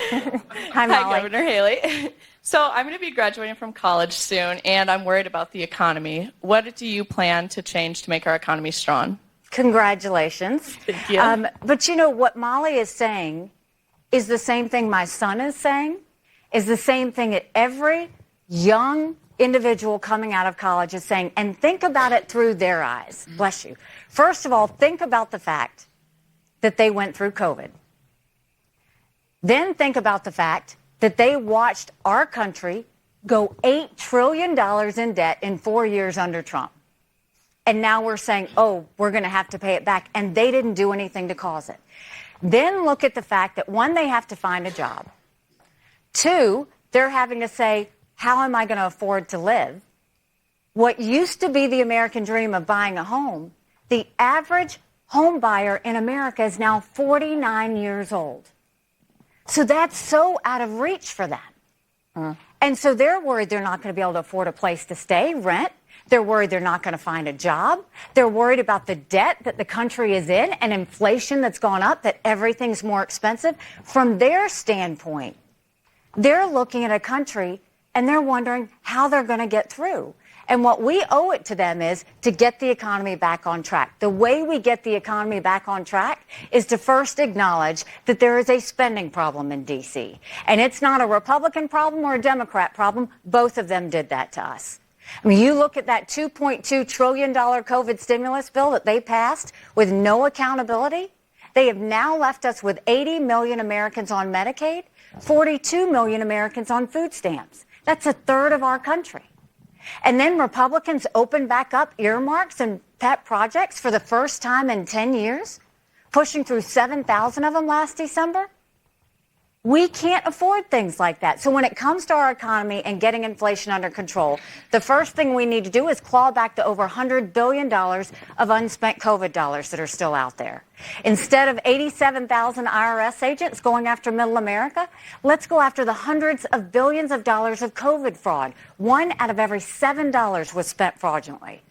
Hi, Molly. Hi, Governor Haley. So I'm going to be graduating from college soon, and I'm worried about the economy. What do you plan to change to make our economy strong? Congratulations. Thank you. But you know, what Molly is saying is the same thing my son is saying, is the same thing that every young individual coming out of college is saying. And think about it through their eyes. Bless you. First of all, think about the fact that they went through COVID. Then think about the fact that they watched our country go $8 trillion in debt in 4 years under Trump. And now we're saying, oh, we're going to have to pay it back. And they didn't do anything to cause it. Then look at the fact that, one, they have to find a job. Two, they're having to say, how am I going to afford to live? What used to be the American dream of buying a home, the average home buyer in America is now 49 years old. So that's so out of reach for them. And so they're worried they're not going to be able to afford a place to stay, rent. They're worried they're not going to find a job. They're worried about the debt that the country is in and inflation that's gone up, that everything's more expensive. From their standpoint, they're looking at a country and they're wondering how they're going to get through. And what we owe it to them is to get the economy back on track. The way we get the economy back on track is to first acknowledge that there is a spending problem in D.C. And it's not a Republican problem or a Democrat problem. Both of them did that to us. I mean, you look at that $2.2 trillion COVID stimulus bill that they passed with no accountability. They have now left us with 80 million Americans on Medicaid, 42 million Americans on food stamps. That's a third of our country. And then Republicans opened back up earmarks and pet projects for the first time in 10 years, pushing through 7,000 of them last December. We can't afford things like that. So when it comes to our economy and getting inflation under control, the first thing we need to do is claw back the over $100 billion of unspent COVID dollars that are still out there. Instead of 87,000 IRS agents going after middle America, let's go after the hundreds of billions of dollars of COVID fraud. 1 out of every $7 was spent fraudulently.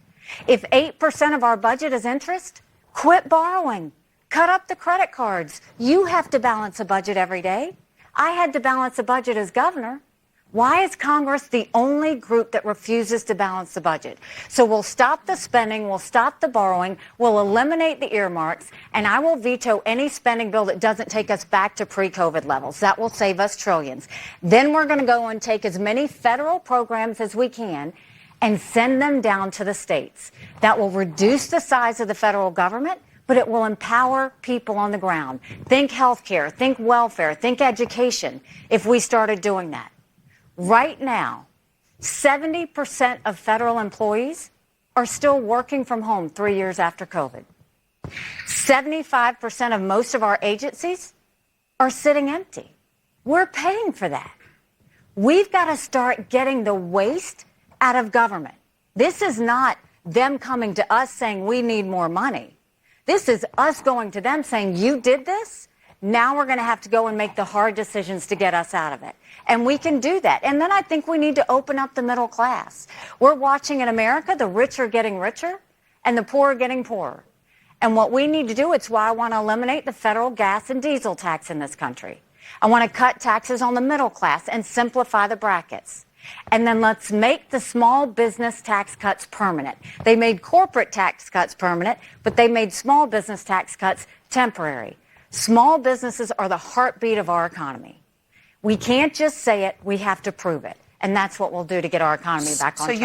If 8% of our budget is interest, quit borrowing. Cut up the credit cards. You have to balance a budget every day. I had to balance a budget as governor. Why is Congress the only group that refuses to balance the budget? So we'll stop the spending, we'll stop the borrowing, we'll eliminate the earmarks, and I will veto any spending bill that doesn't take us back to pre-COVID levels. That will save us trillions. Then we're going to go and take as many federal programs as we can and send them down to the states. That will reduce the size of the federal government, but it will empower people on the ground. Think healthcare, think welfare, think education if we started doing that. Right now, 70% of federal employees are still working from home 3 years after COVID. 75% of most of our agencies are sitting empty. We're paying for that. We've got to start getting the waste out of government. This is not them coming to us saying we need more money. This is us going to them saying, you did this, now we're going to have to go and make the hard decisions to get us out of it. And we can do that. And then I think we need to open up the middle class. We're watching in America, the rich are getting richer and the poor are getting poorer. And what we need to do, it's why I want to eliminate the federal gas and diesel tax in this country. I want to cut taxes on the middle class and simplify the brackets. And then let's make the small business tax cuts permanent. They made corporate tax cuts permanent, but they made small business tax cuts temporary. Small businesses are the heartbeat of our economy. We can't just say it, we have to prove it. And that's what we'll do to get our economy back on track.